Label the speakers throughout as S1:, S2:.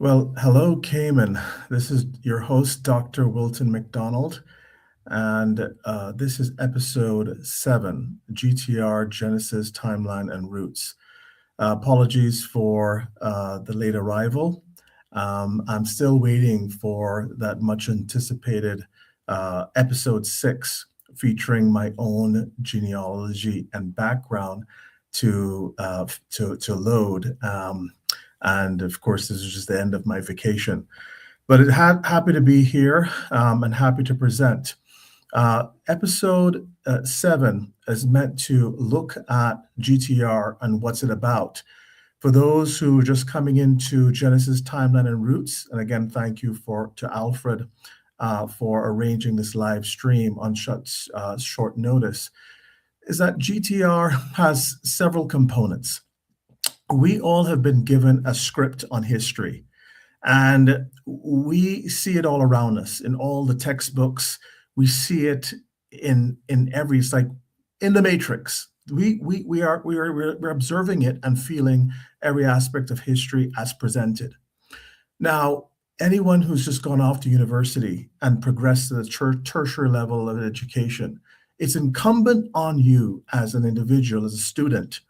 S1: Well, hello, Cayman. This is your host, Dr. Wilton McDonald, and this is episode 7, GTR, Genesis, Timeline, and Roots. Apologies for the late arrival. I'm still waiting for that much anticipated episode 6, featuring my own genealogy and background to load. And of course, this is just the end of my vacation. But happy to be here and happy to present. Episode 7 is meant to look at GTR and what's it about. For those who are just coming into Genesis, Timeline, and Roots, and again, thank you to Alfred for arranging this live stream on short notice, is that GTR has several components. We all have been given a script on history, and we see it all around us in all the textbooks. We see it in every, it's like in the Matrix. We're observing it and feeling every aspect of history as presented. Now, anyone who's just gone off to university and progressed to the tertiary level of education, it's incumbent on you as an individual, as a student,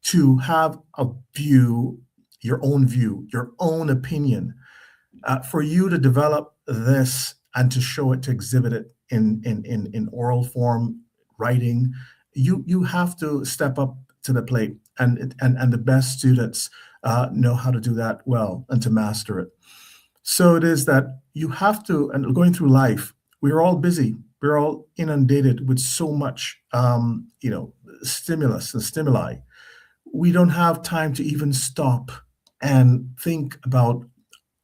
S1: to have a view, your own opinion, for you to develop this and to show it, to exhibit it in oral form, writing. You have to step up to the plate, and the best students know how to do that well and to master it. So it is that you have to, and going through life, we're all busy. We're all inundated with so much, stimulus and stimuli. We don't have time to even stop and think about,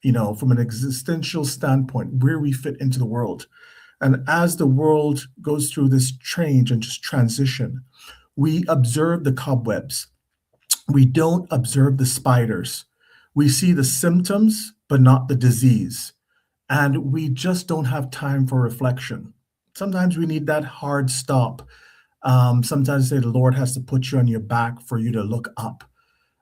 S1: from an existential standpoint, where we fit into the world. And as the world goes through this change and just transition, we observe the cobwebs. We don't observe the spiders. We see the symptoms, but not the disease. And we just don't have time for reflection. Sometimes we need that hard stop. Sometimes say the Lord has to put you on your back for you to look up.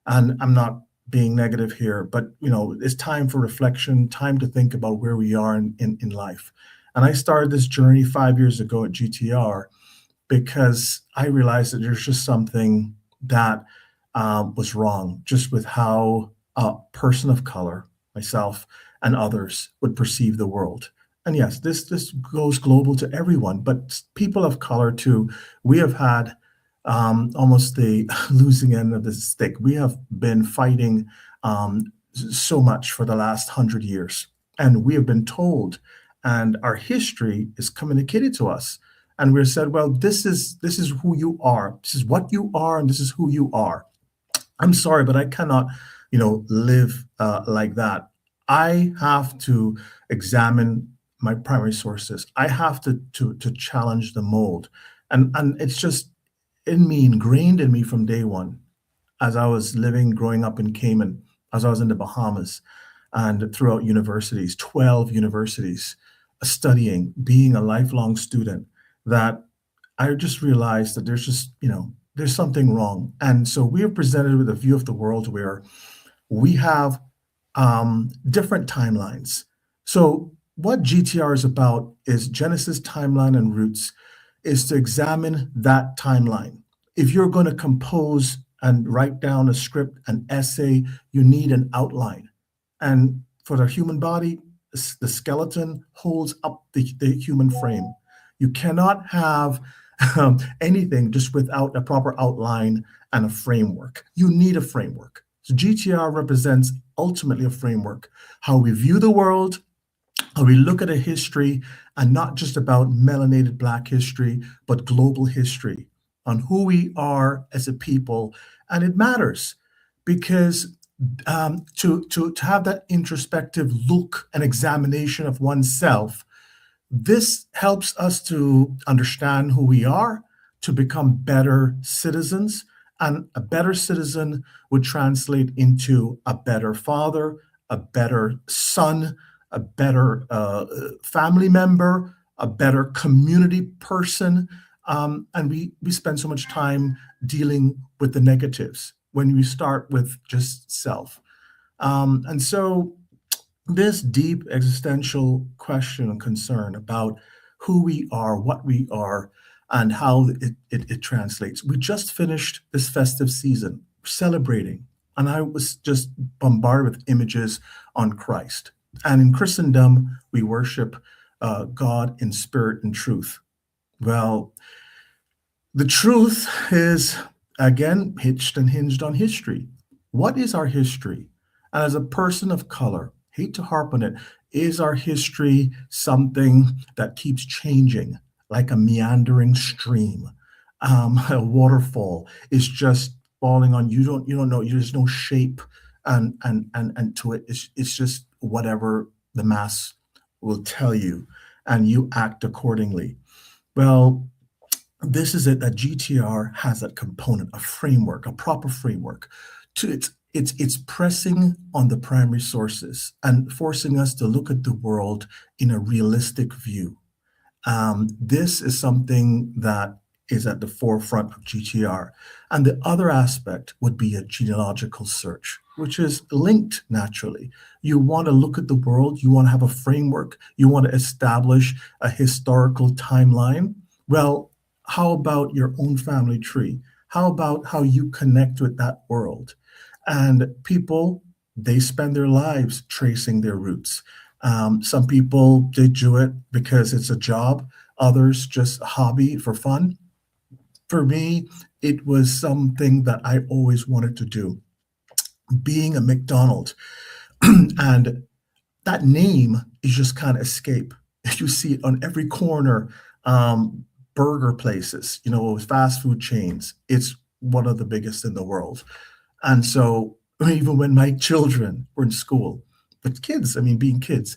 S1: And I'm not being negative here, but it's time for reflection, time to think about where we are in life. And I started this journey 5 years ago at GTR because I realized that there's just something that was wrong, just with how a person of color, myself, and others would perceive the world. And yes, this goes global to everyone, but people of color too. We have had almost the losing end of the stick. We have been fighting so much for the last 100 years, and we have been told, and our history is communicated to us, and we're said, well, this is who you are. This is what you are, and this is who you are. I'm sorry, but I cannot, live like that. I have to examine my primary sources. I have to challenge the mold, and it's just in me, ingrained in me from day one, as I was growing up in Cayman, as I was in the Bahamas, and throughout universities, 12 universities, studying, being a lifelong student, that I just realized that there's something wrong. And so we are presented with a view of the world where we have different timelines. So what GTR is about is Genesis, Timeline, and Roots, is to examine that timeline. If you're going to compose and write down a script, an essay, you need an outline. And for the human body, the skeleton holds up the human frame. You cannot have anything just without a proper outline and a framework. You need a framework. So GTR represents ultimately a framework, how we view the world, how we look at a history, and not just about melanated Black history, but global history on who we are as a people. And it matters because to have that introspective look and examination of oneself, this helps us to understand who we are, to become better citizens. And a better citizen would translate into a better father, a better son, a better family member, a better community person. And we spend so much time dealing with the negatives when we start with just self. And so this deep existential question and concern about who we are, what we are, and how it translates. We just finished this festive season celebrating, and I was just bombarded with images on Christ. And in Christendom, we worship God in spirit and truth. Well, the truth is, again, hitched and hinged on history. What is our history? And as a person of color, hate to harp on it, is our history something that keeps changing like a meandering stream? A waterfall is just falling on you. Don't know. There's no shape and to it. It's just whatever the mass will tell you, and you act accordingly. Well, this is it that GTR has that component, a framework, a proper framework. To it's pressing on the primary sources and forcing us to look at the world in a realistic view. This is something that is at the forefront of GTR. And the other aspect would be a genealogical search, which is linked naturally. You want to look at the world, you want to have a framework, you want to establish a historical timeline. Well, how about your own family tree? How about how you connect with that world? And people, they spend their lives tracing their roots. Some people, they do it because it's a job, others just a hobby for fun. For me, it was something that I always wanted to do. Being a McDonald, and that name is just kind of escape. You see it on every corner. Burger places, fast food chains. It's one of the biggest in the world. And so even when my children were in school, but kids, I mean, being kids,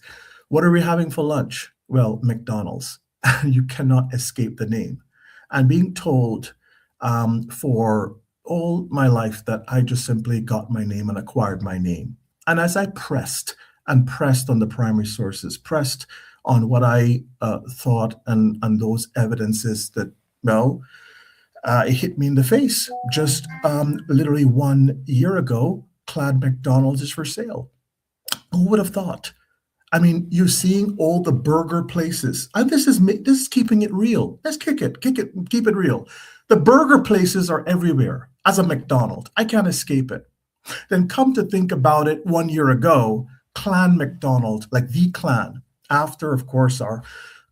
S1: what are we having for lunch? Well, McDonald's. You cannot escape the name. And being told for all my life that I just simply got my name and acquired my name. And as I pressed and pressed on the primary sources, pressed on what I thought and those evidences that, well, it hit me in the face. Just literally 1 year ago, Clan McDonald's is for sale. Who would have thought? I mean, you're seeing all the burger places, and this is keeping it real. Let's kick it, keep it real. The burger places are everywhere. As a McDonald, I can't escape it. Then come to think about it, 1 year ago, Clan McDonald, like the clan, after, of course, our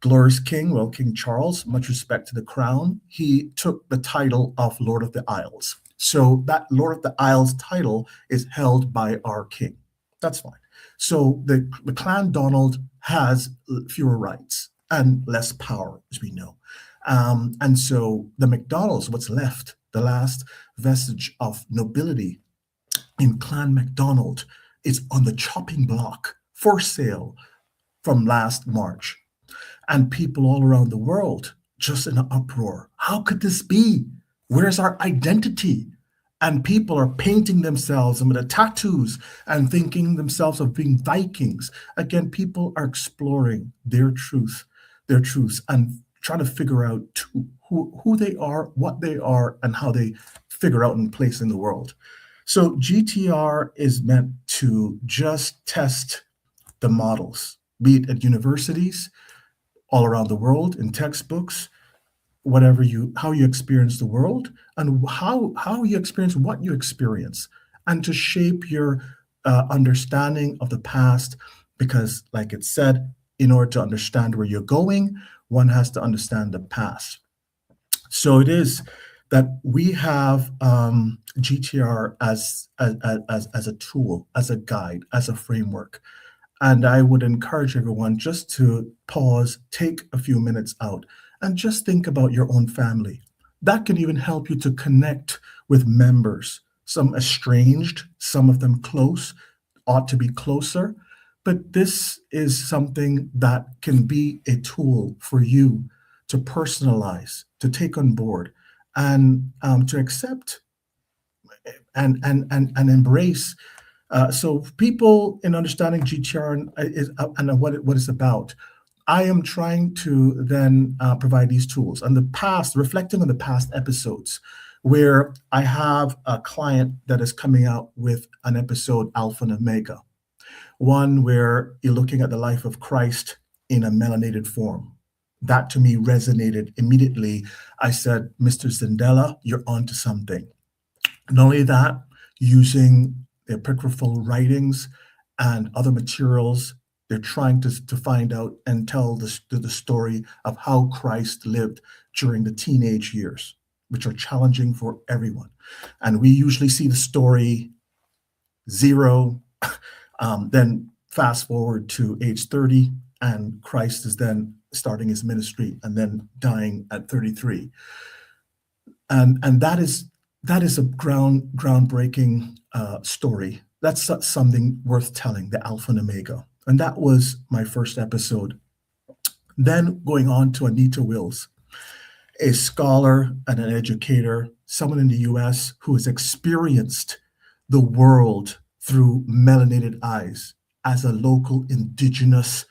S1: glorious king, well, King Charles, much respect to the crown, he took the title of Lord of the Isles. So that Lord of the Isles title is held by our king. That's fine. So the Clan Donald has fewer rights and less power, as we know. And so the McDonald's, what's left, the last vestige of nobility in Clan MacDonald, is on the chopping block for sale from last March. And people all around the world just in an uproar. How could this be? Where's our identity? And people are painting themselves and with the tattoos and thinking themselves of being Vikings. Again, people are exploring their truths, and trying to figure out who they are, what they are, and how they figure out and place in the world. So GTR is meant to just test the models, be it at universities, all around the world, in textbooks, whatever how you experience the world, and how you experience what you experience, and to shape your understanding of the past. Because, like it said, in order to understand where you're going, one has to understand the past. So it is that we have GTR as a tool, as a guide, as a framework. And I would encourage everyone just to pause, take a few minutes out, and just think about your own family. That can even help you to connect with members, some estranged, some of them close, ought to be closer. But this is something that can be a tool for you to personalize, to take on board, and to accept and embrace. So people in understanding GTR and what it's about, I am trying to then provide these tools. And the past, reflecting on the past episodes, where I have a client that is coming out with an episode, Alpha and Omega. One where you're looking at the life of Christ in a melanated form. That to me resonated immediately. I said, Mr. Zindela, you're onto something. Not only that, using the apocryphal writings and other materials, they're trying to find out and tell the story of how Christ lived during the teenage years, which are challenging for everyone. And we usually see the story zero, then fast forward to age 30, and Christ is then starting his ministry and then dying at 33. And that is a groundbreaking story. That's something worth telling, the Alpha and Omega. And that was my first episode. Then going on to Anita Wills, a scholar and an educator, someone in the US who has experienced the world through melanated eyes as a local indigenous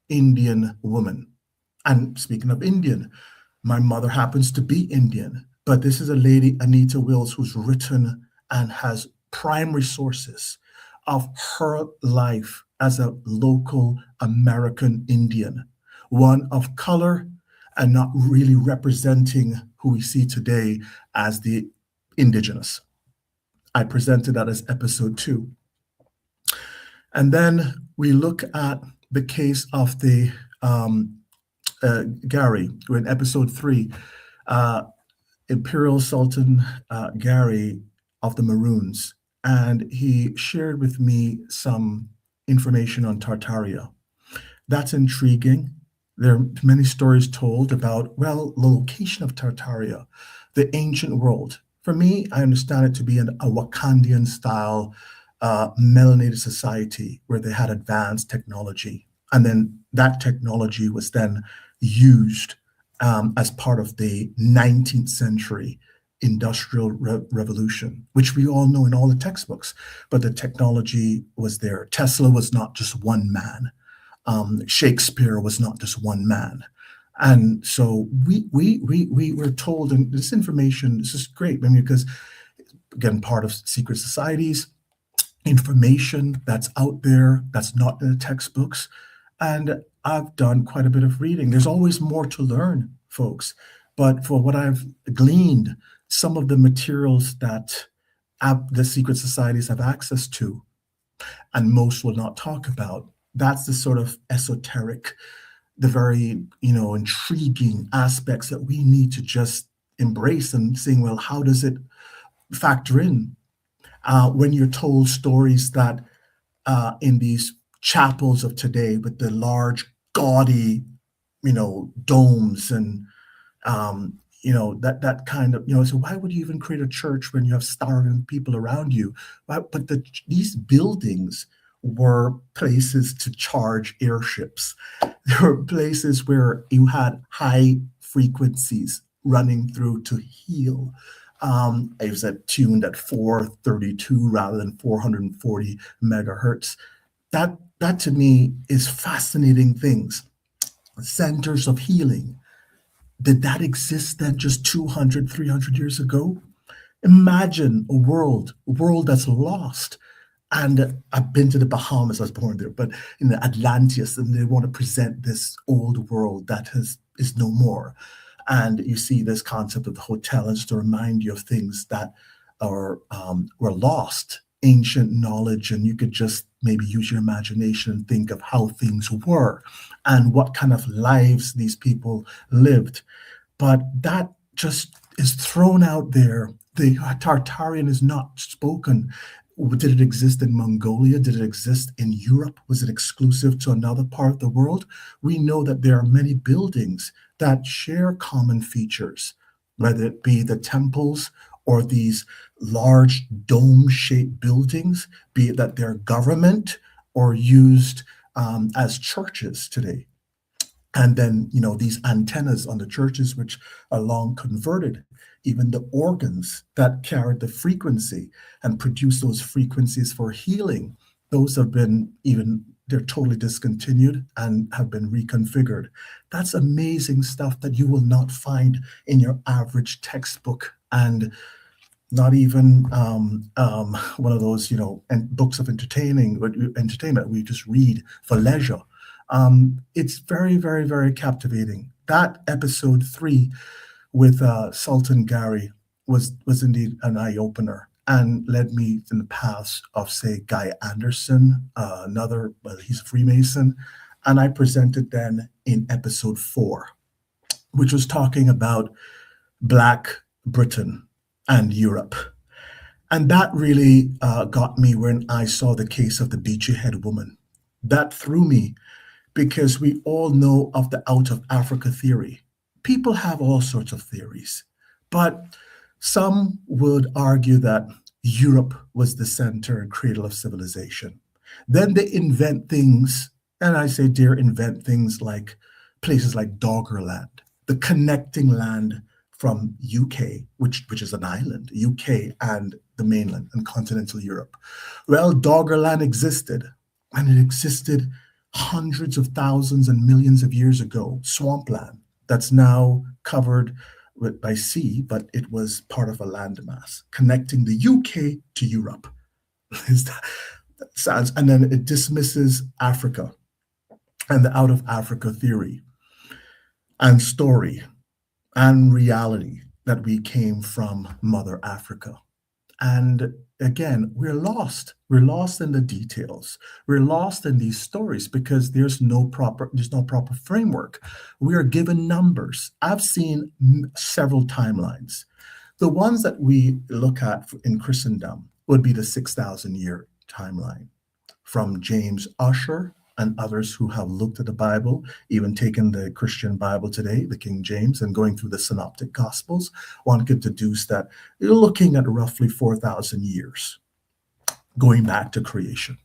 S1: Indian woman. And speaking of Indian, my mother happens to be Indian, but this is a lady, Anita Wills, who's written and has primary sources of her life as a local American Indian, one of color and not really representing who we see today as the indigenous. I presented that as episode 2. And then we look at the case of the Gary, who in episode 3, Imperial Sultan Gary of the Maroons, and he shared with me some information on Tartaria. That's intriguing. There are many stories told about, well, the location of Tartaria, the ancient world. For me, I understand it to be a Wakandian style melanated society where they had advanced technology. And then that technology was then used as part of the 19th century industrial revolution, which we all know in all the textbooks. But the technology was there. Tesla was not just one man. Shakespeare was not just one man. And so we were told, and this information, this is great, I mean, because again, part of secret societies, information that's out there that's not in the textbooks. And I've done quite a bit of reading. There's always more to learn, folks. But for what I've gleaned, some of the materials that the secret societies have access to, and most will not talk about, that's the sort of esoteric, the very, intriguing aspects that we need to just embrace and saying, well, how does it factor in? When you're told stories that in these chapels of today with the large, gaudy, domes and that kind of, so why would you even create a church when you have starving people around you? But these buildings were places to charge airships. There were places where you had high frequencies running through to heal. It was tuned at 432 rather than 440 megahertz. That to me is fascinating things. Centers of healing. Did that exist then just 200, 300 years ago? Imagine a world that's lost. And I've been to the Bahamas, I was born there, but in the Atlantis, and they want to present this old world that is no more. And you see this concept of the hotel, and just to remind you of things that were lost, ancient knowledge, and you could just maybe use your imagination and think of how things were and what kind of lives these people lived. But that just is thrown out there. The Tartarian is not spoken. Did it exist in Mongolia? Did it exist in Europe? Was it exclusive to another part of the world? We know that there are many buildings that share common features, whether it be the temples or these large dome-shaped buildings, be it that they're government or used as churches today. And then, these antennas on the churches, which are long converted, even the organs that carried the frequency and produce those frequencies for healing, those have been they're totally discontinued and have been reconfigured. That's amazing stuff that you will not find in your average textbook. And not even one of those, books of entertainment we just read for leisure. It's very, very, very captivating. That episode 3 with Sultan Gary was indeed an eye opener and led me in the paths of, say, Guy Anderson, another, well, he's a Freemason, and I presented then in episode 4, which was talking about Black Britain and Europe. And that really got me when I saw the case of the Beachy Head woman. That threw me because we all know of the out of Africa theory. People have all sorts of theories, but some would argue that Europe was the center and cradle of civilization. Then they invent things, and I say, dear, invent things like places like Doggerland, the connecting land from UK, which is an island, UK and the mainland and continental Europe. Well, Doggerland existed, and it existed hundreds of thousands and millions of years ago, swampland that's now covered by sea, but it was part of a landmass connecting the UK to Europe. That sounds, and then it dismisses Africa and the out of Africa theory and story and reality that we came from Mother Africa. And again, we're lost. We're lost in the details. We're lost in these stories because there's no proper framework. We are given numbers. I've seen several timelines. The ones that we look at in Christendom would be the 6,000 year timeline from James Ussher and others who have looked at the Bible, even taken the Christian Bible today, the King James, and going through the Synoptic Gospels. One could deduce that you're looking at roughly 4,000 years going back to creation.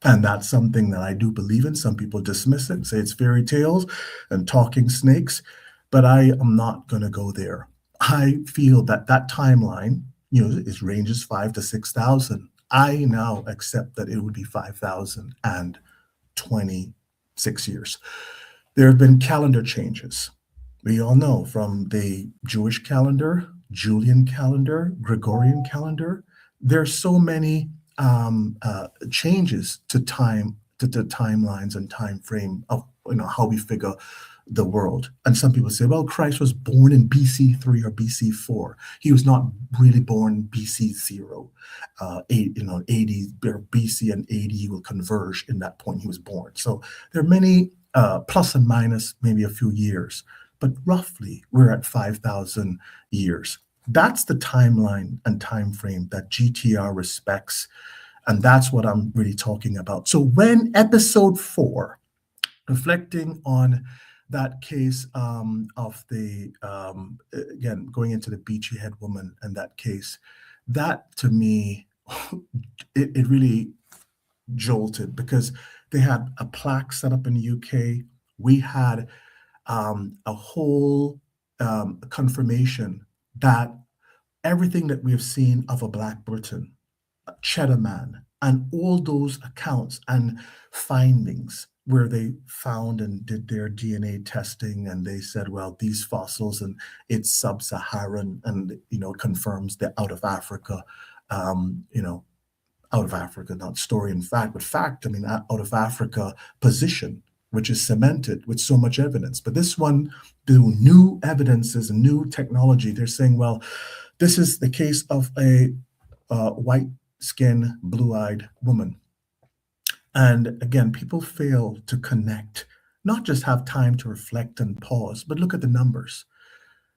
S1: And that's something that I do believe in. Some people dismiss it, say it's fairy tales and talking snakes, but I am not going to go there. I feel that that timeline, it ranges 5 to 6,000. I now accept that it would be 5,026 years. There have been calendar changes. We all know from the Jewish calendar, Julian calendar, Gregorian calendar. There's so many changes to time, to the timelines and time frame of how we figure the world. And some people say, well, Christ was born in BC 3 or BC 4. He was not really born BC 0. 80 or BC and 80 will converge in that point he was born. So there are many plus and minus maybe a few years, but roughly we're at 5,000 years. That's the timeline and time frame that GTR respects, and that's what I'm really talking about. So when episode 4, reflecting on that case of the again going into the Beachy Head woman and that case, that to me it really jolted because they had a plaque set up in the UK. We had a whole confirmation that everything that we have seen of a Black Britain, Cheddar Man, and all those accounts and findings where they found and did their DNA testing, and they said, well, these fossils and it's sub-Saharan, and confirms the out of Africa, out of Africa, not story and fact, but fact. I mean, out of Africa position, which is cemented with so much evidence. But this one, the new evidences and new technology, they're saying, well, this is the case of a white-skinned, blue-eyed woman. And again, people fail to connect, not just have time to reflect and pause, but look at the numbers.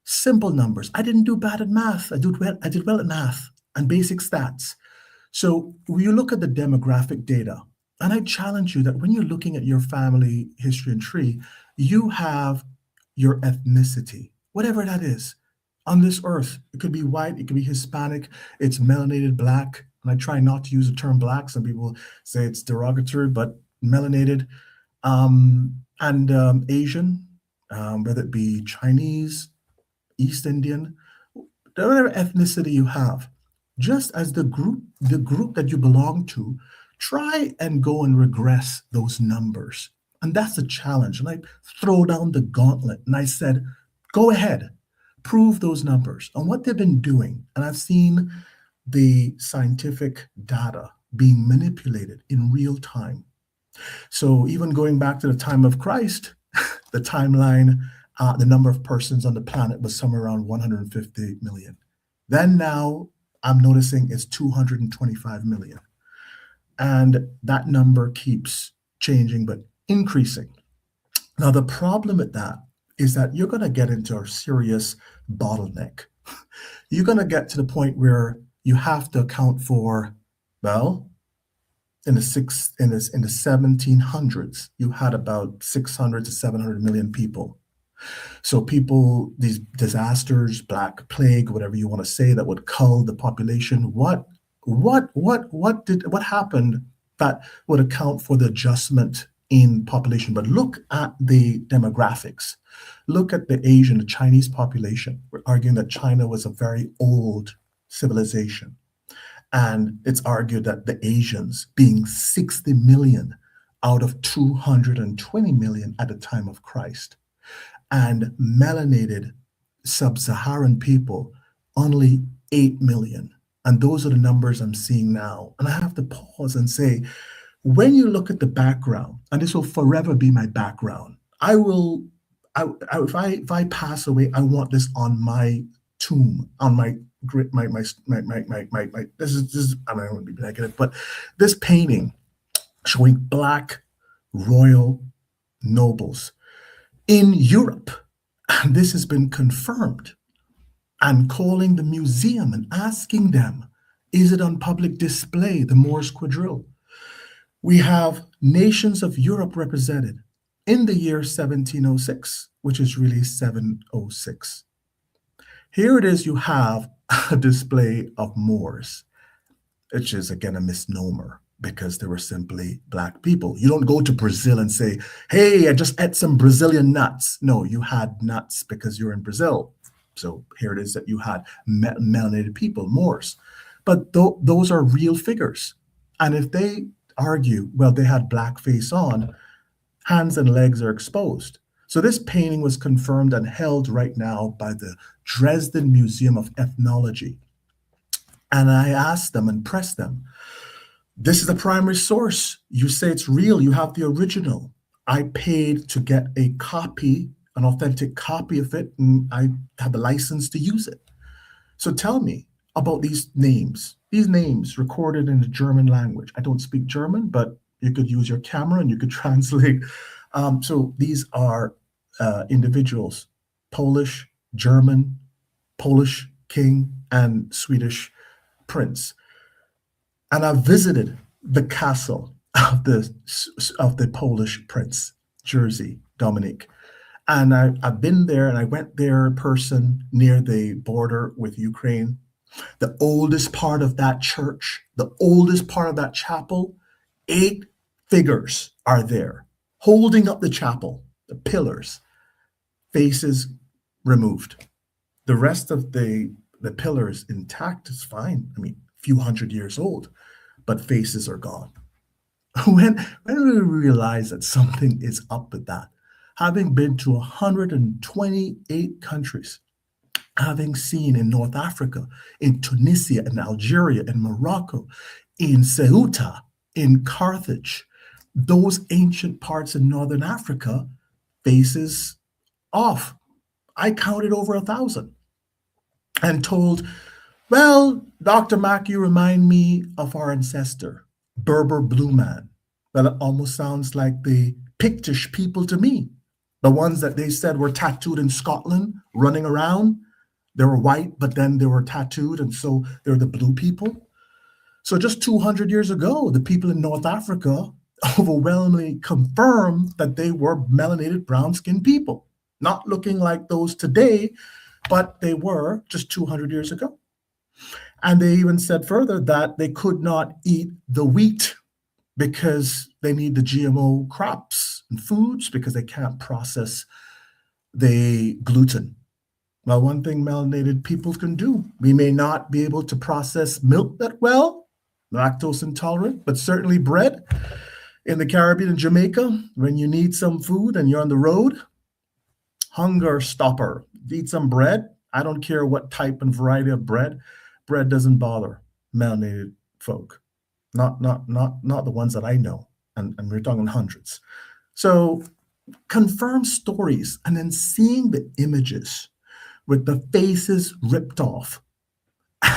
S1: Simple numbers. I didn't do bad at math. I did well at math and basic stats. So when you look at the demographic data, and I challenge you that when you're looking at your family history and tree, you have your ethnicity, whatever that is, on this earth. It could be white, it could be Hispanic, it's melanated Black. And I try not to use the term Black. Some people say it's derogatory, but melanated, and Asian, whether it be Chinese, East Indian, whatever ethnicity you have, just as the group that you belong to, try and go and regress those numbers. And that's the challenge. And I throw down the gauntlet and I said, go ahead, prove those numbers and what they've been doing. And I've seen the scientific data being manipulated in real time. So even going back to the time of Christ, the timeline, the number of persons on the planet was somewhere around 150 million. Then now I'm noticing it's 225 million. And that number keeps changing, but increasing. Now, the problem with that is that you're going to get into a serious bottleneck. You're going to get to the point where you have to account for, well, in the 1700s, you had about 600 to 700 million people. So people, these disasters, Black Plague, whatever you want to say, that would cull the population. What happened that would account for the adjustment in population? But look at the demographics. Look at the Asian, the Chinese population. We're arguing that China was a very old civilization. And it's argued that the Asians, being 60 million out of 220 million at the time of Christ, and melanated sub-Saharan people, only 8 million. And those are the numbers I'm seeing now. And I have to pause and say, when you look at the background, and this will forever be my background, I will, if I pass away, I want this on my tomb, on my this is I don't want to be negative, but this painting showing Black royal nobles in Europe, and this has been confirmed, and calling the museum and asking them, is it on public display, the Moorish quadrille? We have nations of Europe represented in the year 1706, which is really 706. Here it is, you have a display of Moors, which is again a misnomer because they were simply Black people. You don't go to Brazil and say, hey, I just ate some Brazilian nuts. No, you had nuts because you're in Brazil. So here it is that you had melanated people, Moors. But those are real figures. And if they argue, well, they had blackface on, hands and legs are exposed. So this painting was confirmed and held right now by the Dresden Museum of Ethnology. And I asked them and pressed them, this is the primary source. You say it's real. You have the original. I paid to get a copy, an authentic copy of it, and I have a license to use it. So tell me about these names recorded in the German language. I don't speak German, but you could use your camera and you could translate. So these are individuals, Polish, German, Polish king, and Swedish prince. And I visited the castle of the Polish prince, Jersey, Dominic. And I've been there, and I went there in person near the border with Ukraine. The oldest part of that church, the oldest part of that chapel, 8 figures are there holding up the chapel, the pillars, faces removed. The rest of the pillars intact is fine. I mean, a few hundred years old, but faces are gone. When we realize that something is up with that, having been to 128 countries, having seen in North Africa, in Tunisia, in Algeria, in Morocco, in Ceuta, in Carthage, those ancient parts in Northern Africa, faces off. I counted over 1,000 and told, well, Dr. Mack, you remind me of our ancestor, Berber Blue Man. Well, it almost sounds like the Pictish people to me. The ones that they said were tattooed in Scotland, running around. They were white, but then they were tattooed, and so they're the blue people. So just 200 years ago, the people in North Africa overwhelmingly confirmed that they were melanated, brown-skinned people, not looking like those today, but they were just 200 years ago. And they even said further that they could not eat the wheat because they need the GMO crops and foods because they can't process the gluten. Well, one thing melanated people can do, we may not be able to process milk that well, lactose intolerant, but certainly bread. In the Caribbean and Jamaica, when you need some food and you're on the road, hunger stopper, eat some bread, I don't care what type and variety of bread. Bread doesn't bother melanated folk. Not the ones that I know, and we're talking hundreds. So confirm stories and then seeing the images with the faces ripped off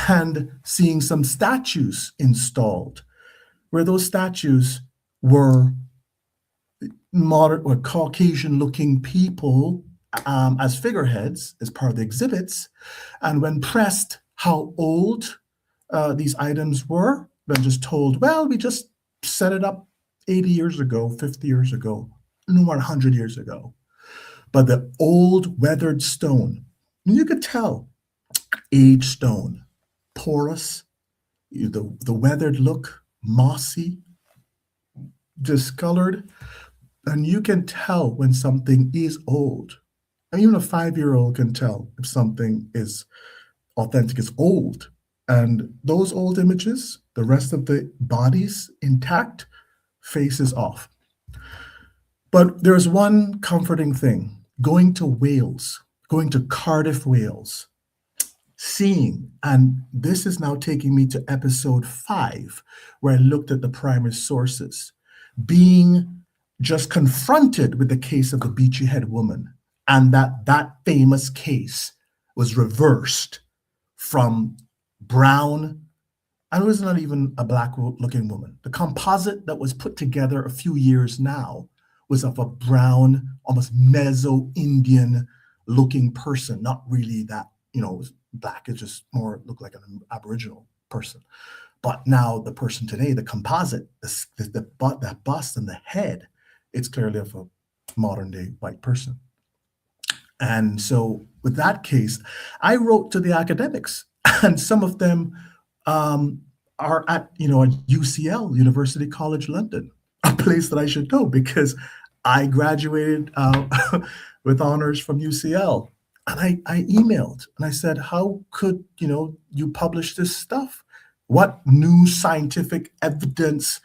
S1: and seeing some statues installed where those statues were modern or Caucasian looking people as figureheads as part of the exhibits. And when pressed how old these items were, they're just told, well, we just set it up 80 years ago, 50 years ago, no more 100 years ago. But the old weathered stone, you could tell aged stone, porous, the weathered look, mossy, discolored, and you can tell when something is old. And even a 5-year-old can tell if something is authentic, it's old. And those old images, the rest of the bodies intact, faces off. But there's one comforting thing going to Wales, going to Cardiff, Wales, seeing, and this is now taking me to episode 5, where I looked at the primary sources, being just confronted with the case of the Beachy Head woman, and that famous case was reversed from brown, and it was not even a black looking woman. The composite that was put together a few years now was of a brown, almost Meso-Indian looking person, not really that, black. It just more looked like an Aboriginal person. But now the person today, the composite, that bust and the head, it's clearly of a modern day white person. And so with that case, I wrote to the academics, and some of them are at UCL, University College London, a place that I should know because I graduated with honors from UCL. And I emailed and I said, how could you publish this stuff? What new scientific evidence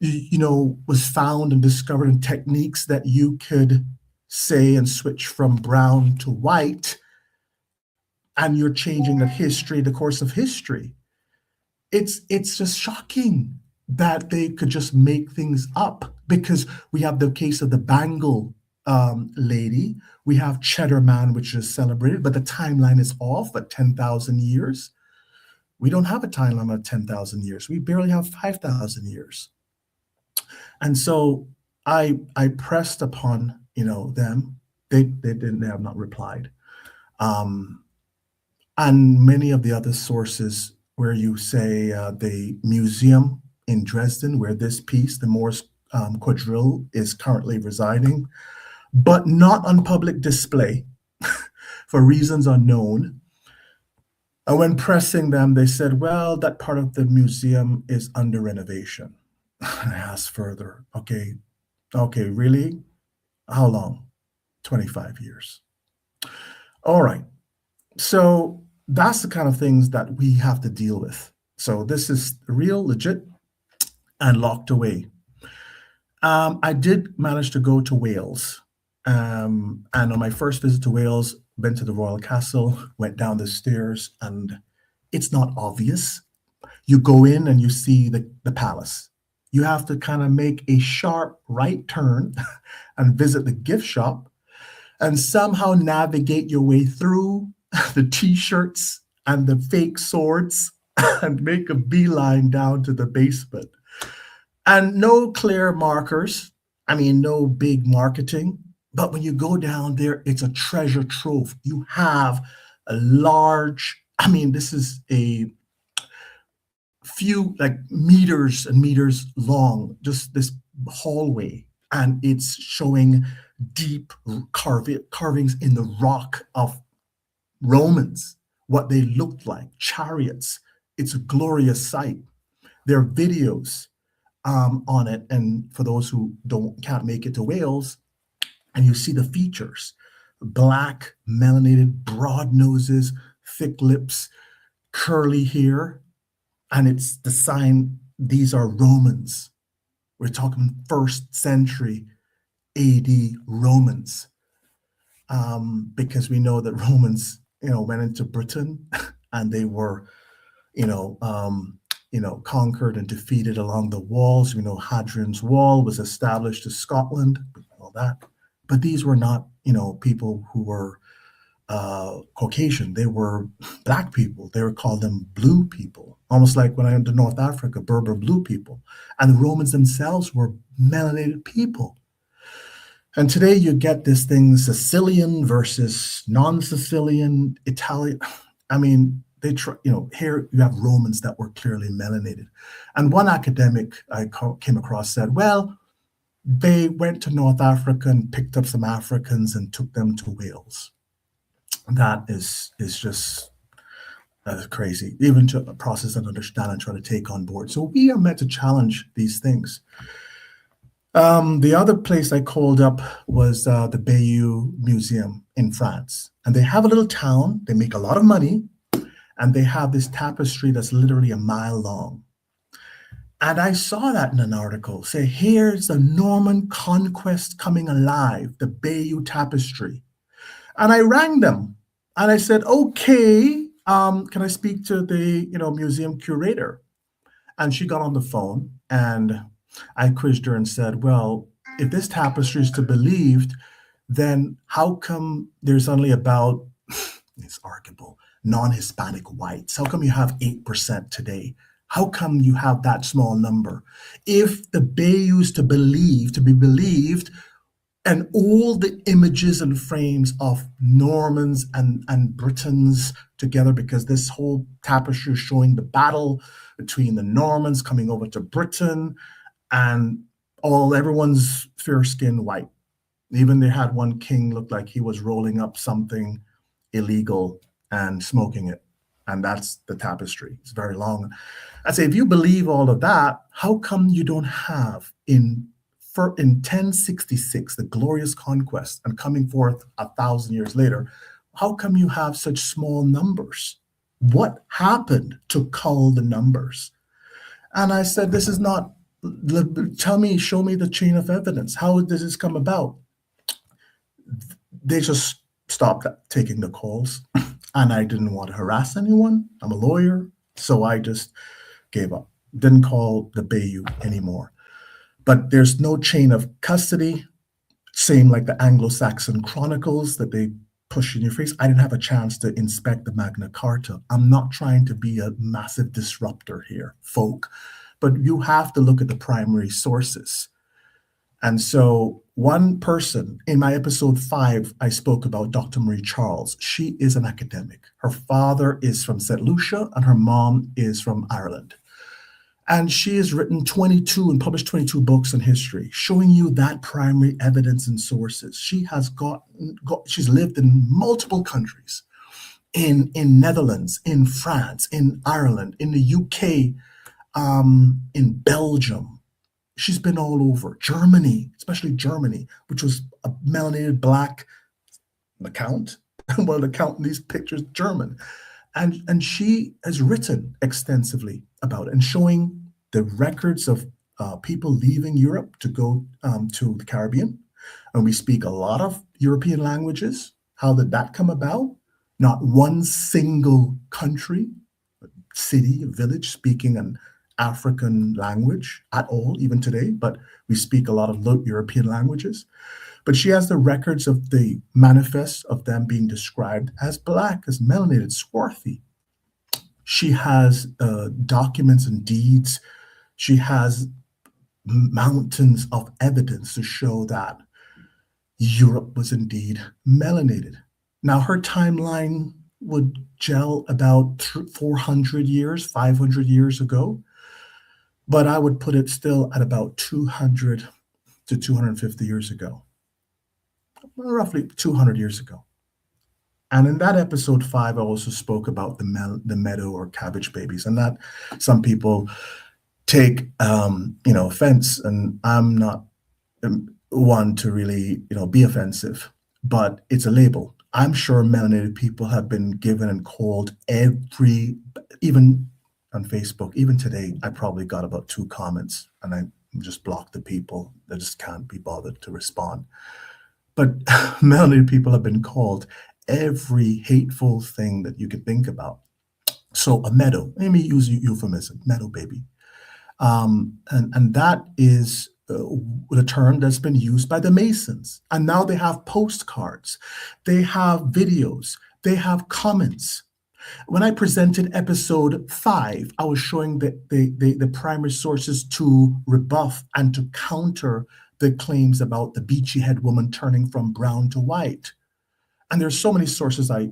S1: was found and discovered, and techniques that you could say and switch from brown to white, and you're changing the course of history. It's just shocking that they could just make things up, because we have the case of the Bangle lady, we have Cheddar Man, which is celebrated, but the timeline is off at 10,000 years. We don't have a timeline of 10,000 years. We barely have 5,000 years. And so I pressed upon them. They have not replied. And many of the other sources where you say the museum in Dresden, where this piece, the Morse quadrille, is currently residing, but not on public display for reasons unknown. And when pressing them, they said, well, that part of the museum is under renovation. And I asked further, okay, really? How long? 25 years. All right. So that's the kind of things that we have to deal with. So this is real, legit, and locked away. I did manage to go to Wales. And on my first visit to Wales, been to the Royal Castle, went down the stairs, and it's not obvious. You go in and you see the palace. You have to kind of make a sharp right turn and visit the gift shop and somehow navigate your way through the t-shirts and the fake swords and make a beeline down to the basement. And no clear markers. I mean, no big marketing. But when you go down there, it's a treasure trove. You have a large, this is a few like meters and meters long, just this hallway. And it's showing deep carvings in the rock of Romans, what they looked like, chariots. It's a glorious sight. There are videos on it. And for those who can't make it to Wales, and you see the features: black, melanated, broad noses, thick lips, curly hair. And it's the sign, these are Romans. We're talking 1st century AD Romans, because we know that Romans went into Britain, and they were, you know, um, conquered and defeated along the walls. Hadrian's Wall was established to Scotland, all that. But these were not, people who were Caucasian. They were black people. They were called them blue people, almost like when I went to North Africa, Berber blue people. And the Romans themselves were melanated people. And today you get this thing, Sicilian versus non-Sicilian, Italian. I mean, they try, here you have Romans that were clearly melanated. And one academic I came across said, well, they went to North Africa and picked up some Africans and took them to Wales. That is just crazy, even to process and understand and try to take on board. So we are meant to challenge these things. The other place I called up was the Bayeux Museum in France. And they have a little town, they make a lot of money, and they have this tapestry that's literally a mile long. And I saw that in an article, say, here's the Norman conquest coming alive, the Bayeux Tapestry. And I rang them and I said, okay, can I speak to the, museum curator? And she got on the phone and I quizzed her and said, well, if this tapestry is to be believed, then how come there's only about, it's arguable, non-Hispanic whites? How come you have 8% today? How come you have that small number? If the Bayeux to be believed, and all the images and frames of Normans and Britons together, because this whole tapestry is showing the battle between the Normans coming over to Britain, and everyone's fair-skinned white. Even they had one king looked like he was rolling up something illegal and smoking it. And that's the tapestry. It's very long. I say, if you believe all of that, how come you don't have in 1066, the glorious conquest, and coming forth 1,000 years later, how come you have such small numbers? What happened to cull the numbers? And I said, this is not, show me the chain of evidence. How does this come about? They just stopped taking the calls. And I didn't want to harass anyone. I'm a lawyer. So I just gave up. Didn't call the Bayeux anymore. But there's no chain of custody. Same like the Anglo-Saxon chronicles that they push in your face. I didn't have a chance to inspect the Magna Carta. I'm not trying to be a massive disruptor here, folk. But you have to look at the primary sources. And so one person, in my episode 5, I spoke about Dr. Marie Charles. She is an academic. Her father is from St. Lucia and her mom is from Ireland. And she has written 22 and published 22 books on history, showing you that primary evidence and sources. She has she's lived in multiple countries, in Netherlands, in France, in Ireland, in the UK, in Belgium. She's been all over. Germany, especially Germany, which was a melanated black account. Well, the account in these pictures, German. And she has written extensively about it and showing the records of people leaving Europe to go to the Caribbean. And we speak a lot of European languages. How did that come about? Not one single country, city, village speaking an African language at all, even today, but we speak a lot of European languages. But she has the records of the manifests of them being described as black, as melanated, swarthy. She has documents and deeds. She has mountains of evidence to show that Europe was indeed melanated. Now, her timeline would gel about 400 years, 500 years ago. But I would put it still at about 200 to 250 years ago, roughly 200 years ago. And in that episode 5, I also spoke about the meadow or cabbage babies, and that some people take offense, and I'm not one to really be offensive, but it's a label. I'm sure melanated people have been given and called even on Facebook, even today, I probably got about 2 comments, and I just blocked the people that just can't be bothered to respond. But melanated people have been called every hateful thing that you could think about. So a meadow, let me use euphemism, meadow baby. And that is the term that's been used by the Masons. And now they have postcards, they have videos, they have comments. When I presented episode 5, I was showing the primary sources to rebuff and to counter the claims about the beachy head woman turning from brown to white. And there's so many sources I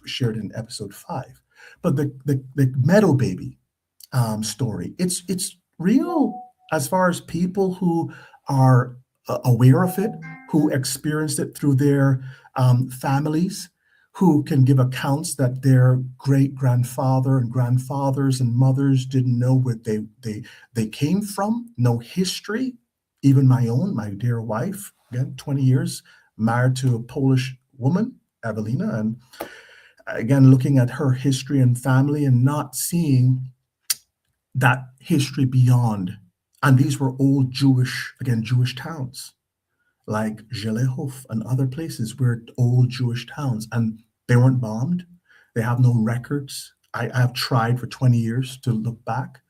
S1: shared in episode 5. But the meadow baby story. It's real as far as people who are aware of it, who experienced it through their families, who can give accounts that their great grandfather and grandfathers and mothers didn't know where they came from, no history. Even my own, my dear wife, again, 20 years married to a Polish woman, Evelina, and again, looking at her history and family and not seeing that history beyond. And these were old Jewish, again, Jewish towns like Zhelehov and other places were old Jewish towns and they weren't bombed. They have no records. I have tried for 20 years to look back.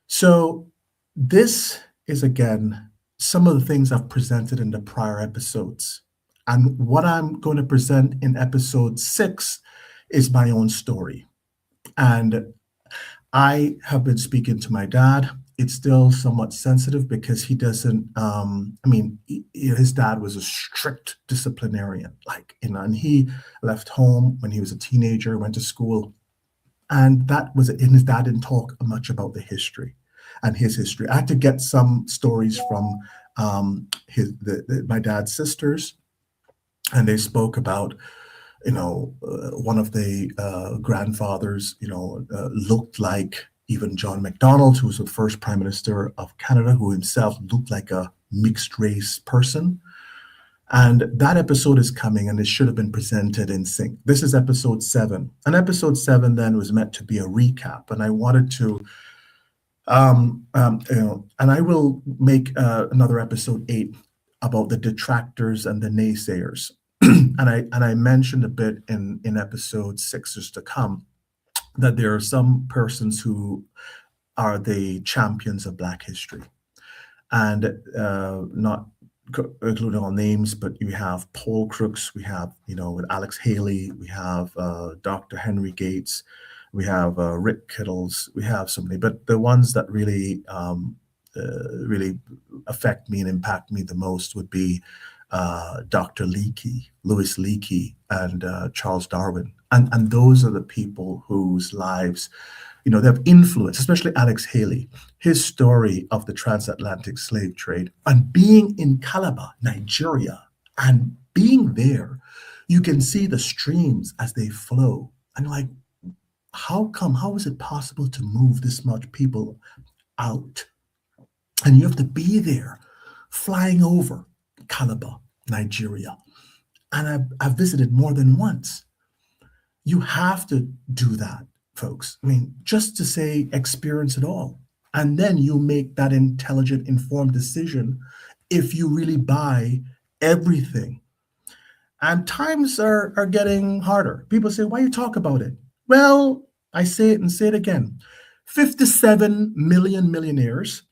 S1: So this is, again, some of the things I've presented in the prior episodes. And what I'm going to present in episode 6 is my own story. And I have been speaking to my dad. It's still somewhat sensitive because he doesn't, his dad was a strict disciplinarian, and he left home when he was a teenager, went to school. And that was it. And his dad didn't talk much about the history and his history. I had to get some stories from my dad's sisters, and they spoke about one of the grandfathers, looked like even John Macdonald, who was the first prime minister of Canada, who himself looked like a mixed race person. And that episode is coming, and it should have been presented in sync. This is episode 7. And episode 7 then was meant to be a recap. And I wanted to, and I will make another episode 8 about the detractors and the naysayers. and I mentioned a bit in episode 6 just to come that there are some persons who are the champions of Black history, and not including all names, but you have Paul Crooks, we have with Alex Haley, we have Dr. Henry Gates, we have Rick Kittles, we have so many, but the ones that really really affect me and impact me the most would be Dr. Leakey, Louis Leakey, and Charles Darwin. And those are the people whose lives, they have influence, especially Alex Haley, his story of the transatlantic slave trade and being in Calabar, Nigeria, and being there, you can see the streams as they flow. And how is it possible to move this much people out? And you have to be there, flying over Calabar, Nigeria. And I've visited more than once. You have to do that, folks. Just to say experience it all. And then you make that intelligent, informed decision if you really buy everything. And times are getting harder. People say, why you talk about it? Well, I say it and say it again. 57 million millionaires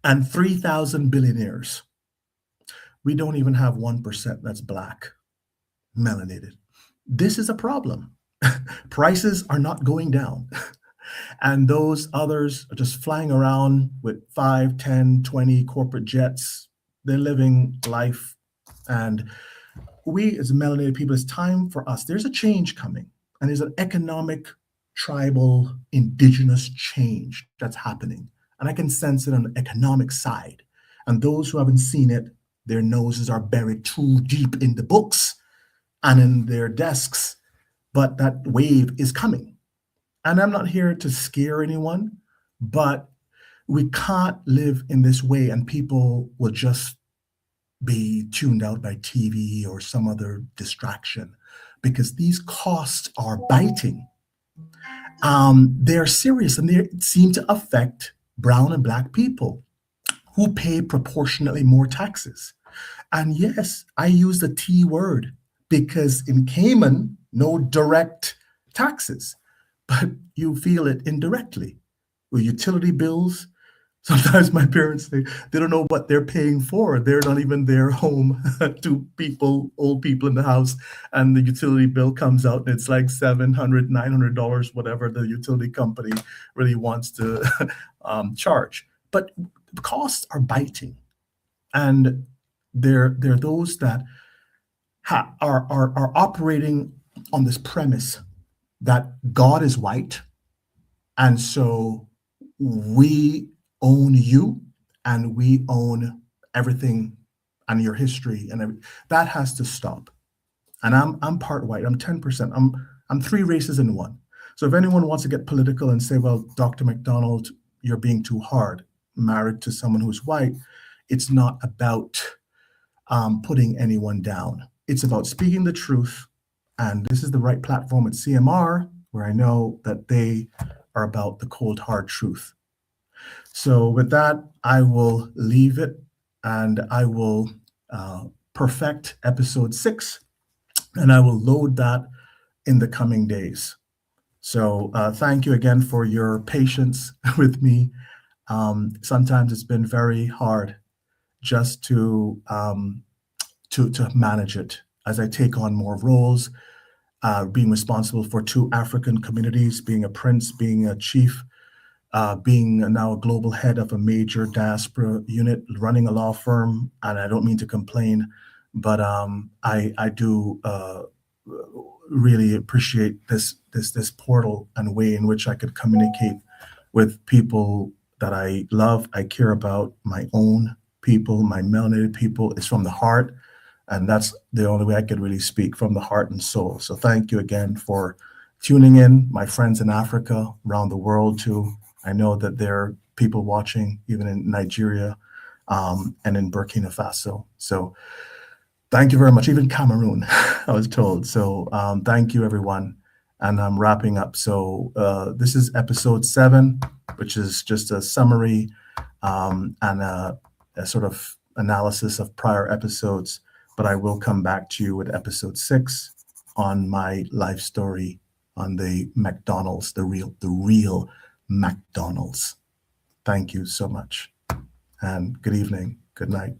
S1: and 3,000 billionaires. We don't even have 1% that's Black, melanated. This is a problem. Prices are not going down. And those others are just flying around with 5, 10, 20 corporate jets. They're living life. And we as melanated people, it's time for us. There's a change coming. And there's an economic, tribal, indigenous change that's happening. And I can sense it on the economic side. And those who haven't seen it, their noses are buried too deep in the books and in their desks. But that wave is coming. And I'm not here to scare anyone, but we can't live in this way and people will just be tuned out by TV or some other distraction because these costs are biting. They're serious and they seem to affect brown and Black people who pay proportionately more taxes. And yes, I use the T word because in Cayman, no direct taxes, but you feel it indirectly with utility bills. Sometimes my parents say they don't know what they're paying for. They're not even their home to people, old people in the house, and the utility bill comes out and it's like $700, $900, whatever the utility company really wants to charge. But the costs are biting, and they're those that are operating on this premise that God is white, and so we own you and we own everything and your history and that has to stop. And I'm part white. I'm 10%. I'm three races in one. So if anyone wants to get political and say, well, Dr. McDonald, you're being too hard, married to someone who's white, it's not about putting anyone down. It's about speaking the truth. And this is the right platform at CMR, where I know that they are about the cold, hard truth. So with that, I will leave it and I will perfect episode 6, and I will load that in the coming days. So thank you again for your patience with me. Sometimes it's been very hard just to manage it as I take on more roles, being responsible for 2 African communities, being a prince, being a chief, being now a global head of a major diaspora unit, running a law firm. And I don't mean to complain, but I do really appreciate this portal and way in which I could communicate with people that I love, I care about, my own people, my melanated people. It's from the heart. And that's the only way I could really speak, from the heart and soul. So thank you again for tuning in, my friends in Africa, around the world too. I know that there are people watching even in Nigeria and in Burkina Faso. So thank you very much. Even Cameroon, I was told. So thank you, everyone. And I'm wrapping up. So this is episode 7, which is just a summary and a sort of analysis of prior episodes. But I will come back to you with episode 6 on my life story on the McDonald's, the real McDonald's. Thank you so much. And good evening. Good night.